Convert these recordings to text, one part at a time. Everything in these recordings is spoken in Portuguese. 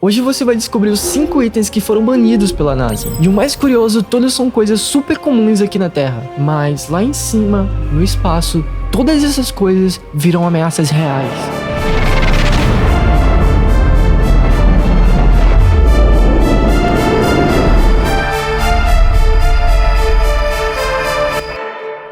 Hoje você vai descobrir os 5 itens que foram banidos pela NASA. E o mais curioso, todos são coisas super comuns aqui na Terra. Mas lá em cima, no espaço, todas essas coisas viram ameaças reais.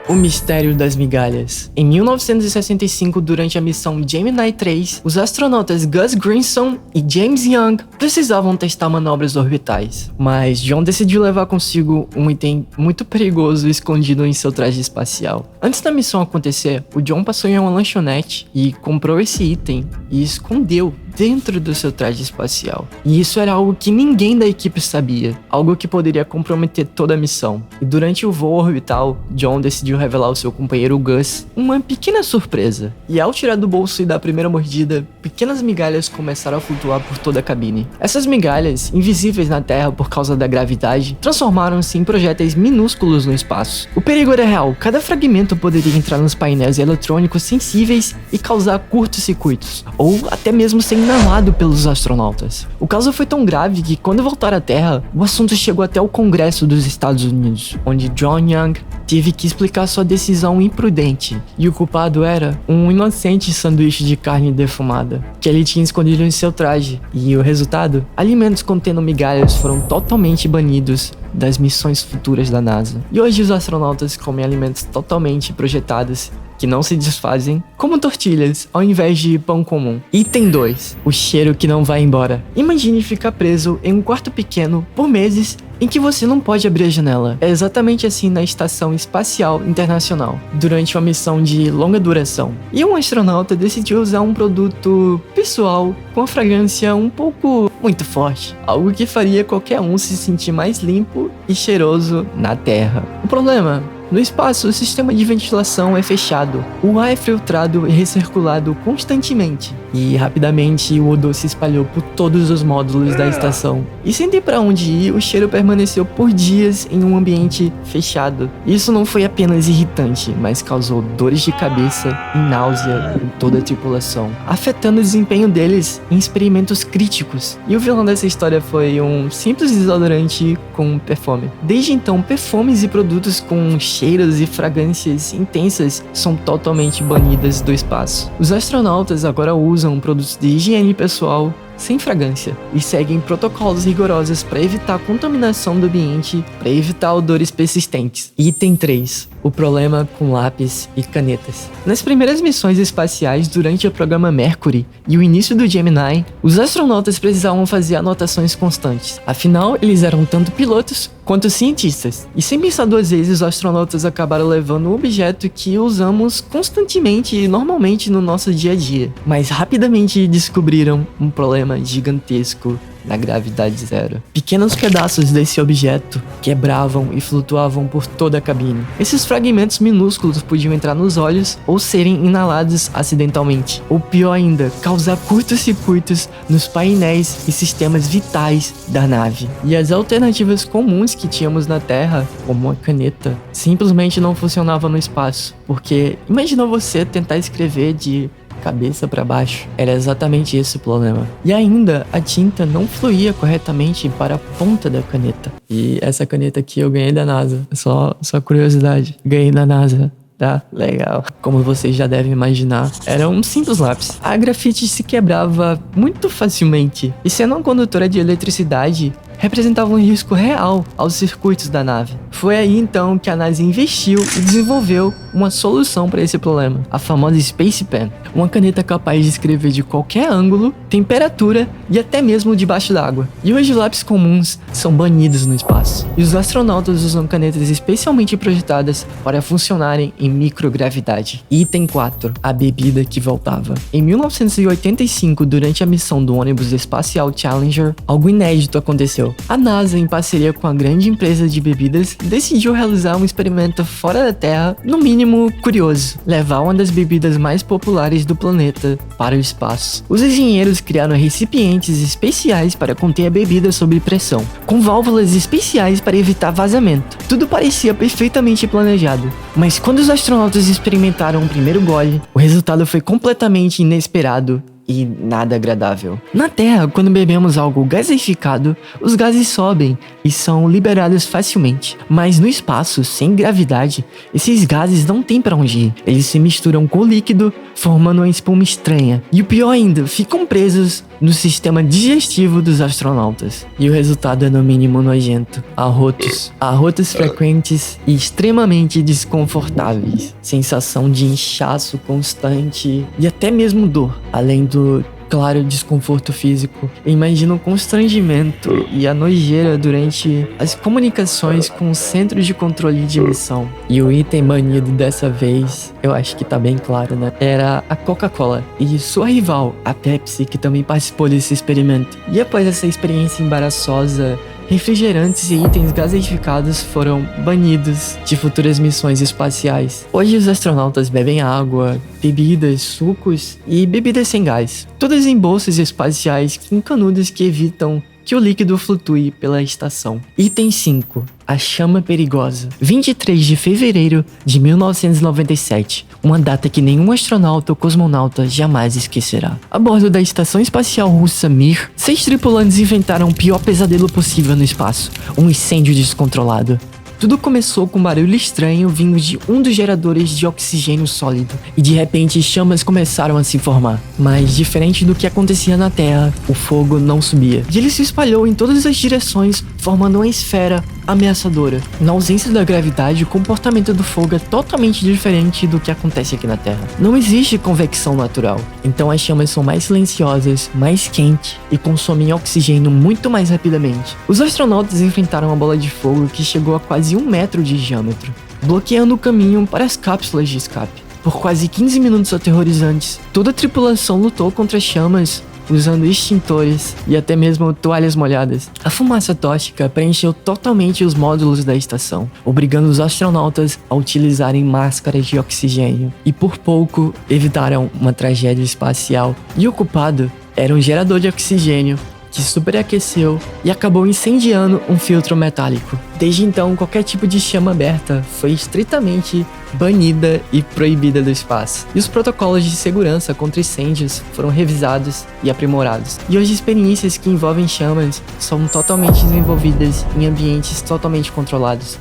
O mistério das migalhas. Em 1965, durante a missão Gemini 3, os astronautas Gus Grissom e James Young precisavam testar manobras orbitais. Mas John decidiu levar consigo um item muito perigoso escondido em seu traje espacial. Antes da missão acontecer, o John passou em uma lanchonete e comprou esse item e escondeu dentro do seu traje espacial. E isso era algo que ninguém da equipe sabia, algo que poderia comprometer toda a missão. E durante o voo orbital, John decidiu revelar ao seu companheiro Gus uma pequena surpresa. E ao tirar do bolso e dar a primeira mordida, pequenas migalhas começaram a flutuar por toda a cabine. Essas migalhas, invisíveis na Terra por causa da gravidade, transformaram-se em projéteis minúsculos no espaço. O perigo era real, cada fragmento poderia entrar nos painéis eletrônicos sensíveis e causar curtos-circuitos, ou até mesmo ser inalado pelos astronautas. O caso foi tão grave que, quando voltaram à Terra, o assunto chegou até o Congresso dos Estados Unidos, onde John Young teve que explicar sua decisão imprudente, e o culpado era um inocente sanduíche de carne defumada, que ele tinha escondido em seu traje, e o resultado? Alimentos contendo migalhas foram totalmente banidos das missões futuras da NASA. E hoje os astronautas comem alimentos totalmente projetados que não se desfazem, como tortilhas, ao invés de pão comum. Item 2. O cheiro que não vai embora. Imagine ficar preso em um quarto pequeno por meses em que você não pode abrir a janela. É exatamente assim na Estação Espacial Internacional, durante uma missão de longa duração. E um astronauta decidiu usar um produto pessoal com a fragrância um pouco muito forte, algo que faria qualquer um se sentir mais limpo e cheiroso na Terra. O problema: no espaço, o sistema de ventilação é fechado. O ar é filtrado e recirculado constantemente. E rapidamente o odor se espalhou por todos os módulos da estação. E sem ter para onde ir, o cheiro permaneceu por dias em um ambiente fechado. Isso não foi apenas irritante, mas causou dores de cabeça e náusea em toda a tripulação, afetando o desempenho deles em experimentos críticos. E o vilão dessa história foi um simples desodorante com perfume. Desde então, perfumes e produtos com cheiros e fragrâncias intensas são totalmente banidas do espaço. Os astronautas agora usam produtos de higiene pessoal sem fragrância e seguem protocolos rigorosos para evitar a contaminação do ambiente, para evitar odores persistentes. Item 3. O problema com lápis e canetas. Nas primeiras missões espaciais durante o programa Mercury e o início do Gemini, os astronautas precisavam fazer anotações constantes. Afinal, eles eram tanto pilotos quanto cientistas. E sem pensar duas vezes, os astronautas acabaram levando um objeto que usamos constantemente e normalmente no nosso dia a dia. Mas rapidamente descobriram um problema gigantesco na gravidade zero. Pequenos pedaços desse objeto quebravam e flutuavam por toda a cabine. Esses fragmentos minúsculos podiam entrar nos olhos ou serem inalados acidentalmente. Ou pior ainda, causar curtos-circuitos nos painéis e sistemas vitais da nave. E as alternativas comuns que tínhamos na Terra, como uma caneta, simplesmente não funcionavam no espaço. Porque imagina você tentar escrever de cabeça para baixo. Era exatamente esse o problema. E ainda, a tinta não fluía corretamente para a ponta da caneta. E essa caneta aqui eu ganhei da NASA. Só curiosidade. Ganhei da NASA. Tá? Legal. Como vocês já devem imaginar, era um simples lápis. A grafite se quebrava muito facilmente. E sendo uma condutora de eletricidade, representava um risco real aos circuitos da nave. Foi aí então que a NASA investiu e desenvolveu uma solução para esse problema, a famosa Space Pen, uma caneta capaz de escrever de qualquer ângulo, temperatura e até mesmo debaixo d'água. E hoje lápis comuns são banidos no espaço, e os astronautas usam canetas especialmente projetadas para funcionarem em microgravidade. Item 4. A bebida que voltava. Em 1985, durante a missão do ônibus espacial Challenger, algo inédito aconteceu. A NASA, em parceria com a grande empresa de bebidas, decidiu realizar um experimento fora da Terra, no mínimo curioso: levar uma das bebidas mais populares do planeta para o espaço. Os engenheiros criaram recipientes especiais para conter a bebida sob pressão, com válvulas especiais para evitar vazamento. Tudo parecia perfeitamente planejado, mas quando os astronautas experimentaram o primeiro gole, o resultado foi completamente inesperado e nada agradável. Na Terra, quando bebemos algo gaseificado, os gases sobem e são liberados facilmente. Mas no espaço, sem gravidade, esses gases não têm para onde ir. Eles se misturam com o líquido, formando uma espuma estranha. E o pior ainda, ficam presos no sistema digestivo dos astronautas. E o resultado é no mínimo nojento. Arrotos frequentes e extremamente desconfortáveis. Sensação de inchaço constante e até mesmo dor. Além do, claro, desconforto físico. Eu imagino o constrangimento e a nojeira durante as comunicações com o centro de controle de missão. E o item banido dessa vez, eu acho que tá bem claro, né? Era a Coca-Cola e sua rival, a Pepsi, que também participou desse experimento. E após essa experiência embaraçosa, refrigerantes e itens gaseificados foram banidos de futuras missões espaciais. Hoje os astronautas bebem água, bebidas, sucos e bebidas sem gás. Todas em bolsas espaciais com canudos que evitam que o líquido flutue pela estação. Item 5. A chama perigosa. 23 de fevereiro de 1997. Uma data que nenhum astronauta ou cosmonauta jamais esquecerá. A bordo da estação espacial russa Mir, 6 tripulantes enfrentaram o pior pesadelo possível no espaço. Um incêndio descontrolado. Tudo começou com um barulho estranho vindo de um dos geradores de oxigênio sólido, e de repente chamas começaram a se formar. Mas, diferente do que acontecia na Terra, o fogo não subia. E ele se espalhou em todas as direções, formando uma esfera ameaçadora. Na ausência da gravidade, o comportamento do fogo é totalmente diferente do que acontece aqui na Terra. Não existe convecção natural, então as chamas são mais silenciosas, mais quentes e consomem oxigênio muito mais rapidamente. Os astronautas enfrentaram uma bola de fogo que chegou a quase 1 metro de diâmetro, bloqueando o caminho para as cápsulas de escape. Por quase 15 minutos aterrorizantes, toda a tripulação lutou contra as chamas, usando extintores e até mesmo toalhas molhadas. A fumaça tóxica preencheu totalmente os módulos da estação, obrigando os astronautas a utilizarem máscaras de oxigênio, e por pouco evitaram uma tragédia espacial. E o culpado era um gerador de oxigênio que superaqueceu e acabou incendiando um filtro metálico. Desde então, qualquer tipo de chama aberta foi estritamente banida e proibida do espaço. E os protocolos de segurança contra incêndios foram revisados e aprimorados. E hoje experiências que envolvem chamas são totalmente desenvolvidas em ambientes totalmente controlados.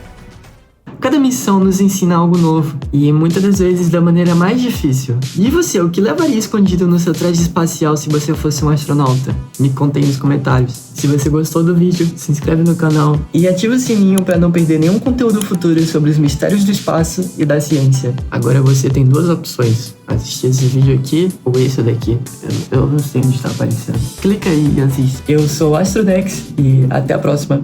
Cada missão nos ensina algo novo, e muitas das vezes da maneira mais difícil. E você, o que levaria escondido no seu traje espacial se você fosse um astronauta? Me conta aí nos comentários. Se você gostou do vídeo, se inscreve no canal e ativa o sininho para não perder nenhum conteúdo futuro sobre os mistérios do espaço e da ciência. Agora você tem 2 opções: assistir esse vídeo aqui ou esse daqui. Eu não sei onde está aparecendo. Clica aí e assiste. Eu sou o Astrodex e até a próxima.